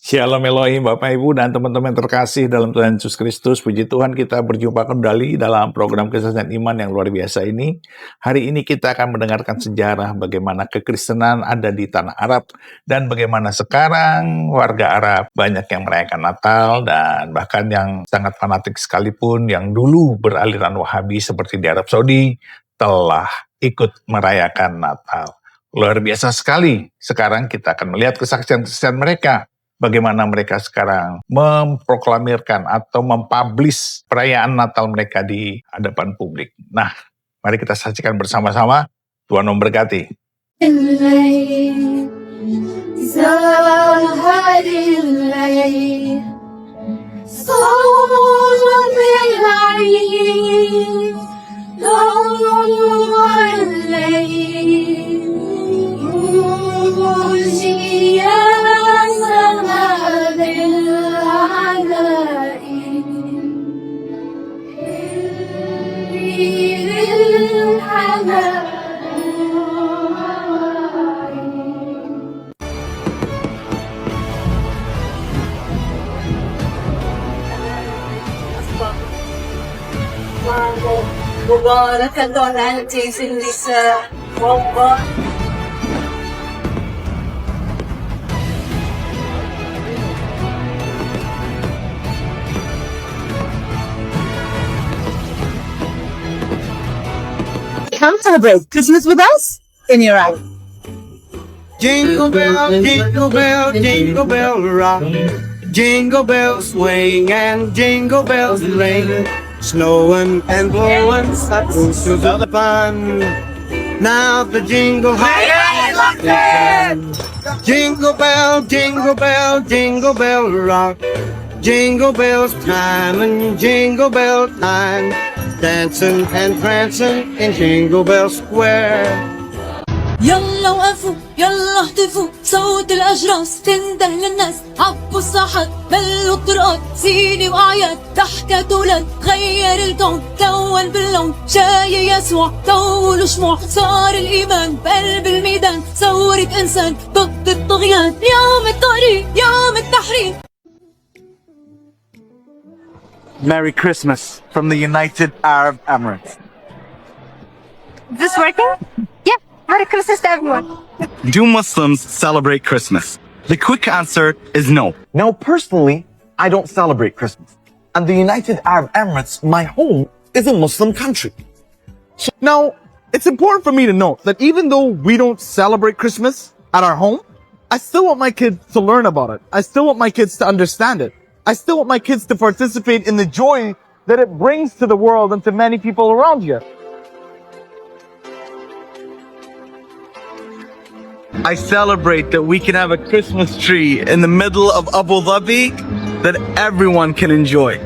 Shalom Elohim, Bapak Ibu dan teman-teman terkasih dalam Tuhan Yesus Kristus. Puji Tuhan, kita berjumpa kembali dalam program Kesaksian Iman yang luar biasa ini. Hari ini kita akan mendengarkan sejarah bagaimana kekristenan ada di tanah Arab dan bagaimana sekarang warga Arab banyak yang merayakan Natal dan bahkan yang sangat fanatik sekalipun yang dulu beraliran Wahabi seperti di Arab Saudi telah ikut merayakan Natal. Luar biasa sekali. Sekarang kita akan melihat kesaksian-kesaksian mereka. Bagaimana mereka sekarang memproklamirkan atau mempublish perayaan Natal mereka di hadapan publik. Nah, mari kita saksikan bersama-sama. Tuhan memberkati. مبارك الله أنت في النساء Come celebrate Christmas with us in Iraq. Jingle bell, jingle bell, jingle bell rock. Jingle bells swing and jingle bells ring. Snowing and blowing suckles to the fun. Now the jingle hop Jingle bell, jingle bell, jingle bell rock. Jingle bells time and jingle bell time. Dancing and prancing in Jingle Bell Square. يلا وقفوا يلا اهتفوا صوت الأجراس تنده للناس عبوا الساحات بلوا الطرقات زينة وأعياد ضحكة ولاد غير الكون تول باللون جاي يسوع طولوا شموع صار الإيمان بقلب الميدان ثورة إنسان ضد الطغيان يوم التحرير يوم التحرير. Merry Christmas from the United Arab Emirates. Is this working? Yeah. Merry Christmas to everyone. Do Muslims celebrate Christmas? The quick answer is no. Now, personally, I don't celebrate Christmas. And the United Arab Emirates, my home, is a Muslim country. Now, it's important for me to note that even though we don't celebrate Christmas at our home, I still want my kids to learn about it. I still want my kids to understand it. I still want my kids to participate in the joy that it brings to the world and to many people around here. I celebrate that we can have a Christmas tree in the middle of Abu Dhabi that everyone can enjoy.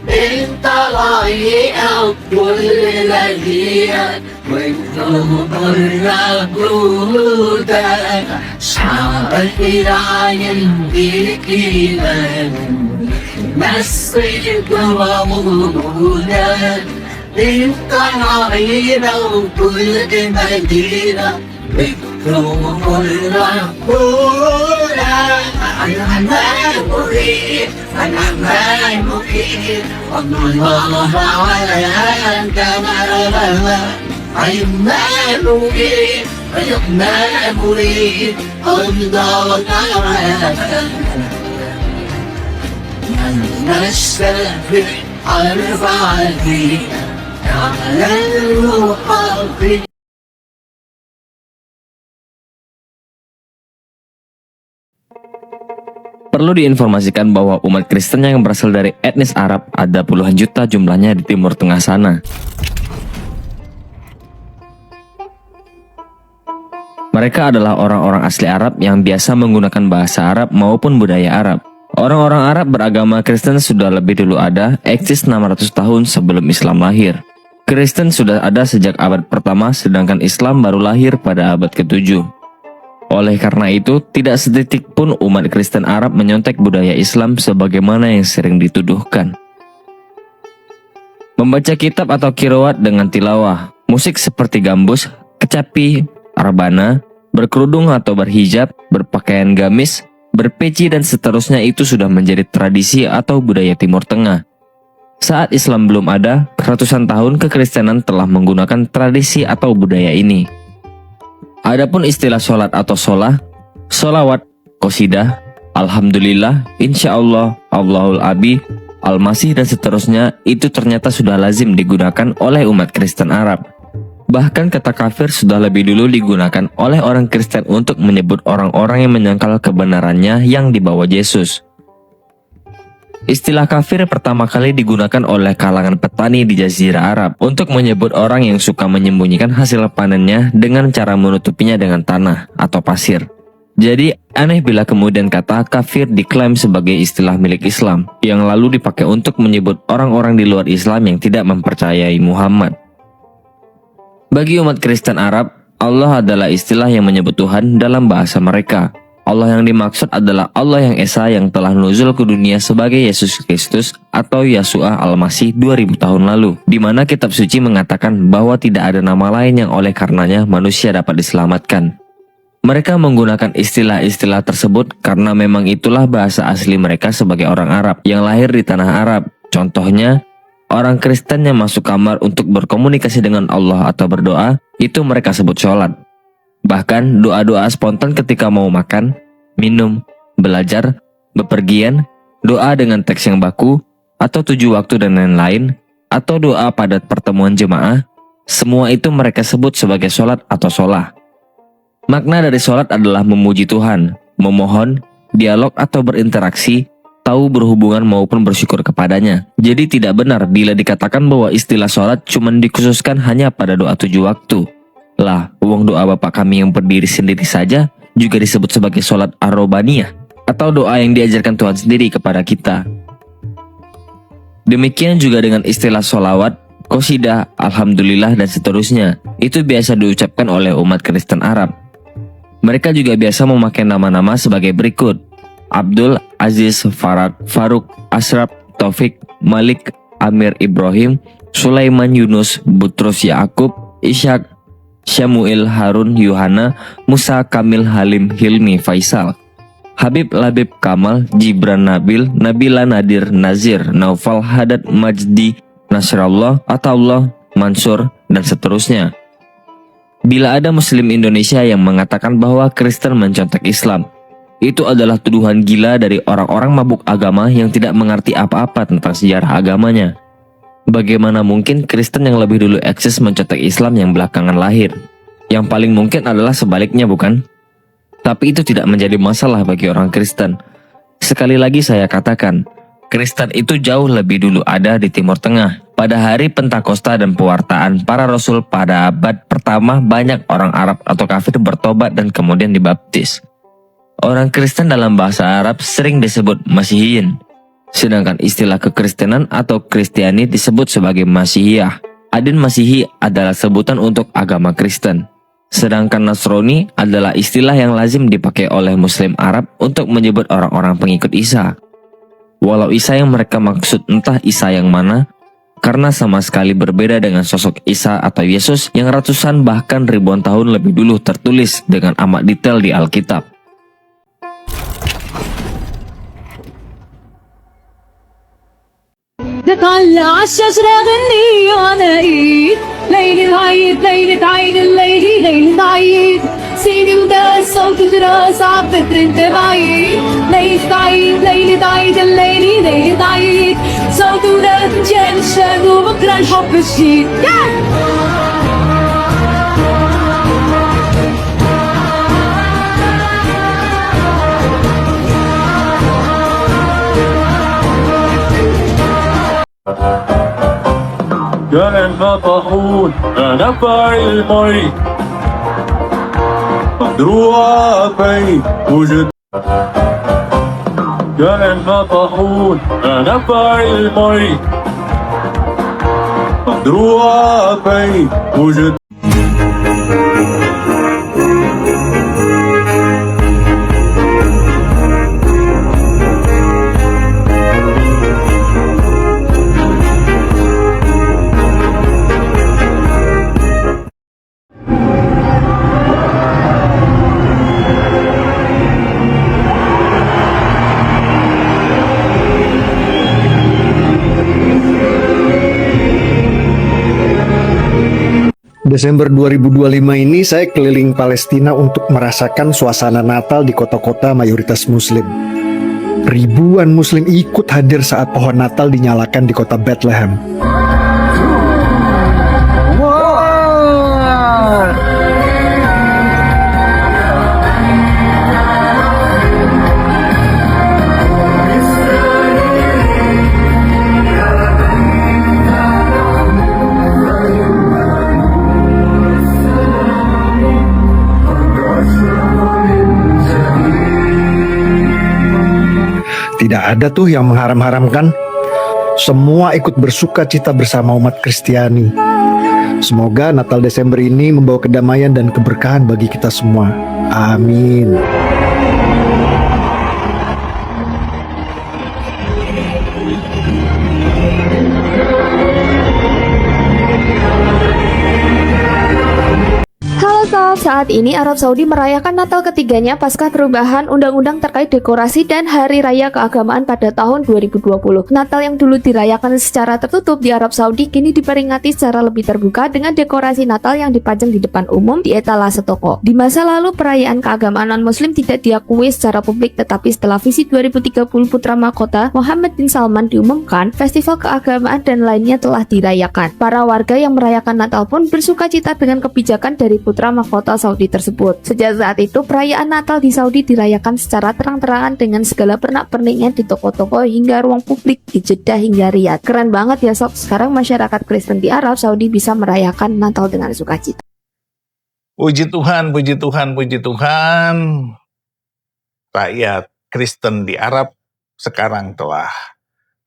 انت ضيق كل ليالي والنور جودك شعرك العين بيك ايمان مسك ومولودك انت عينة وكل مدينة بكرم الرحمن أنا ما أريد أنا ما أريد الله على أنت مرحبا أنا ما أريد أنا ما أريد الله أنا نستغفر أرفع لي على الروح Perlu diinformasikan bahwa umat Kristen yang berasal dari etnis Arab ada puluhan juta jumlahnya di Timur Tengah sana. Mereka adalah orang-orang asli Arab yang biasa menggunakan bahasa Arab maupun budaya Arab. Orang-orang Arab beragama Kristen sudah lebih dulu ada, eksis 600 tahun sebelum Islam lahir. Kristen sudah ada sejak abad pertama, sedangkan Islam baru lahir pada abad ke-7. Oleh karena itu, tidak setitik pun umat Kristen Arab menyontek budaya Islam sebagaimana yang sering dituduhkan. Membaca kitab atau qiraat dengan tilawah, musik seperti gambus, kecapi, rebana, berkerudung atau berhijab, berpakaian gamis, berpeci dan seterusnya itu sudah menjadi tradisi atau budaya Timur Tengah. Saat Islam belum ada, ratusan tahun kekristenan telah menggunakan tradisi atau budaya ini. Adapun istilah sholat atau sholah, sholawat, qasidah, alhamdulillah, insyaallah, Allahul Abi, Al-Masih dan seterusnya itu ternyata sudah lazim digunakan oleh umat Kristen Arab. Bahkan kata kafir sudah lebih dulu digunakan oleh orang Kristen untuk menyebut orang-orang yang menyangkal kebenarannya yang dibawa Yesus. Istilah kafir pertama kali digunakan oleh kalangan petani di Jazirah Arab untuk menyebut orang yang suka menyembunyikan hasil panennya dengan cara menutupinya dengan tanah atau pasir. Jadi aneh bila kemudian kata kafir diklaim sebagai istilah milik Islam yang lalu dipakai untuk menyebut orang-orang di luar Islam yang tidak mempercayai Muhammad. Bagi umat Kristen Arab, Allah adalah istilah yang menyebut Tuhan dalam bahasa mereka. Allah yang dimaksud adalah Allah yang Esa yang telah nuzul ke dunia sebagai Yesus Kristus atau Yeshua Al-Masih 2000 tahun lalu, di mana kitab suci mengatakan bahwa tidak ada nama lain yang oleh karenanya manusia dapat diselamatkan. Mereka menggunakan istilah-istilah tersebut karena memang itulah bahasa asli mereka sebagai orang Arab yang lahir di tanah Arab. Contohnya, orang Kristen yang masuk kamar untuk berkomunikasi dengan Allah atau berdoa, itu mereka sebut sholat. Bahkan doa-doa spontan ketika mau makan, minum, belajar, bepergian, doa dengan teks yang baku, atau 7 waktu dan lain-lain, atau doa pada pertemuan jemaah, semua itu mereka sebut sebagai sholat atau sholah. Makna dari sholat adalah memuji Tuhan, memohon, dialog atau berinteraksi, tahu berhubungan maupun bersyukur kepadanya. Jadi tidak benar bila dikatakan bahwa istilah sholat cuma dikhususkan hanya pada doa 7 waktu. Lah, uang doa Bapak kami yang berdiri sendiri saja juga disebut sebagai sholat ar-robaniyah atau doa yang diajarkan Tuhan sendiri kepada kita. Demikian juga dengan istilah sholawat, qasidah, alhamdulillah dan seterusnya. Itu biasa diucapkan oleh umat Kristen Arab. Mereka juga biasa memakai nama-nama sebagai berikut: Abdul, Aziz, Faruk, Ashraf, Taufik, Malik, Amir Ibrahim, Sulaiman Yunus, Butrus Yaakub, Ishak, Syamuil, Harun, Yuhana, Musa, Kamil, Halim, Hilmi, Faisal, Habib, Labib, Kamal, Jibran, Nabil, Nabila, Nadir, Nazir, Naufal, Hadad, Majdi, Nasrallah, Ataullah, Mansur, dan seterusnya. Bila ada Muslim Indonesia yang mengatakan bahwa Kristen mencontek Islam, itu adalah tuduhan gila dari orang-orang mabuk agama yang tidak mengerti apa-apa tentang sejarah agamanya. Bagaimana mungkin Kristen yang lebih dulu eksis mencontek Islam yang belakangan lahir? Yang paling mungkin adalah sebaliknya, bukan? Tapi itu tidak menjadi masalah bagi orang Kristen. Sekali lagi saya katakan, Kristen itu jauh lebih dulu ada di Timur Tengah. Pada hari Pentakosta dan pewartaan para Rasul pada abad pertama, banyak orang Arab atau kafir bertobat dan kemudian dibaptis. Orang Kristen dalam bahasa Arab sering disebut Masihiyin. Sedangkan istilah kekristenan atau Kristiani disebut sebagai Masihiyah. Adin Masihi adalah sebutan untuk agama Kristen. Sedangkan Nasrani adalah istilah yang lazim dipakai oleh Muslim Arab untuk menyebut orang-orang pengikut Isa. Walau Isa yang mereka maksud entah Isa yang mana, karena sama sekali berbeda dengan sosok Isa atau Yesus yang ratusan bahkan ribuan tahun lebih dulu tertulis dengan amat detail di Alkitab. تطلع الشجرة غني وانا ايد ليلة عيد ليلة عيد الليلة ليلة عيد سيدي وده الصوت جراس عبتر انت بعيد ليلة عيد ليلة عيد الليلة ليلة عيد صوت وده تنجان الشام وبكرة الحب الشديد كان طاحون أنا فاعل مي مدروعة في وجد كان طاحون أنا فاعل مي مدروعة في وجد Desember 2025 ini saya keliling Palestina untuk merasakan suasana Natal di kota-kota mayoritas Muslim. Ribuan Muslim ikut hadir saat pohon Natal dinyalakan di kota Bethlehem. Tidak ada tuh yang mengharam-haramkan. Semua ikut bersuka cita bersama umat Kristiani. Semoga Natal Desember ini membawa kedamaian dan keberkahan bagi kita semua. Amin. Saat ini Arab Saudi merayakan Natal ketiganya pasca perubahan undang-undang terkait dekorasi dan hari raya keagamaan pada tahun 2020. Natal yang dulu dirayakan secara tertutup di Arab Saudi kini diperingati secara lebih terbuka dengan dekorasi Natal yang dipajang di depan umum di etalase toko. Di masa lalu perayaan keagamaan non-muslim tidak diakui secara publik, tetapi setelah visi 2030 Putra Mahkota Muhammad bin Salman diumumkan, festival keagamaan dan lainnya telah dirayakan. Para warga yang merayakan Natal pun bersuka cita dengan kebijakan dari Putra Mahkota Saudi tersebut. Sejak saat itu, perayaan Natal di Saudi dirayakan secara terang-terangan dengan segala pernak-perniknya di toko-toko hingga ruang publik di Jeddah hingga Riyadh. Keren banget ya sob, sekarang masyarakat Kristen di Arab Saudi bisa merayakan Natal dengan sukacita. Puji Tuhan, puji Tuhan, puji Tuhan. Rakyat Kristen di Arab sekarang telah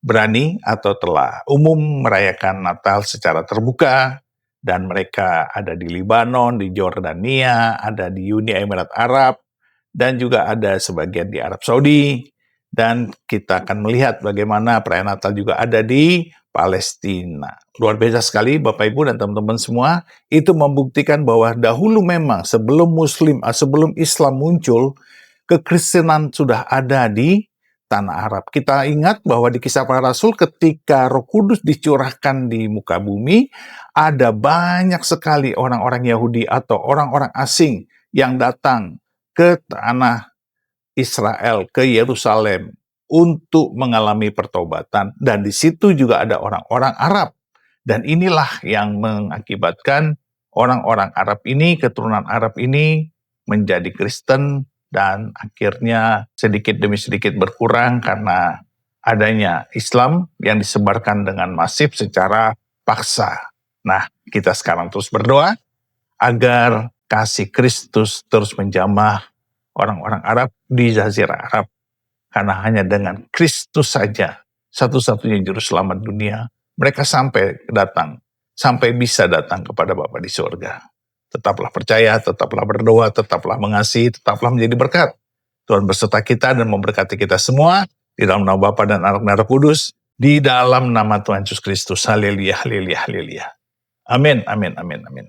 berani atau telah umum merayakan Natal secara terbuka. Dan mereka ada di Libanon, di Jordania, ada di Uni Emirat Arab, dan juga ada sebagian di Arab Saudi. Dan kita akan melihat bagaimana perayaan Natal juga ada di Palestina. Luar biasa sekali Bapak Ibu dan teman-teman semua. Itu membuktikan bahwa dahulu memang sebelum Islam muncul, kekristenan sudah ada di tanah Arab. Kita ingat bahwa di Kisah Para Rasul ketika Roh Kudus dicurahkan di muka bumi, ada banyak sekali orang-orang Yahudi atau orang-orang asing yang datang ke tanah Israel, ke Yerusalem untuk mengalami pertobatan. Dan di situ juga ada orang-orang Arab. Dan inilah yang mengakibatkan orang-orang Arab ini, keturunan Arab ini menjadi Kristen, dan akhirnya sedikit demi sedikit berkurang karena adanya Islam yang disebarkan dengan masif secara paksa. Nah, kita sekarang terus berdoa agar kasih Kristus terus menjamah orang-orang Arab di Jazirah Arab. Karena hanya dengan Kristus saja, satu-satunya juru selamat dunia, mereka sampai bisa datang kepada Bapa di surga. Tetaplah percaya, tetaplah berdoa, tetaplah mengasihi, tetaplah menjadi berkat. Tuhan berserta kita dan memberkati kita semua di dalam nama Bapa dan Anak dan Roh Kudus, di dalam nama Tuhan Yesus Kristus. Haleluya, haleluya, haleluya. Amin, amin, amin, amin.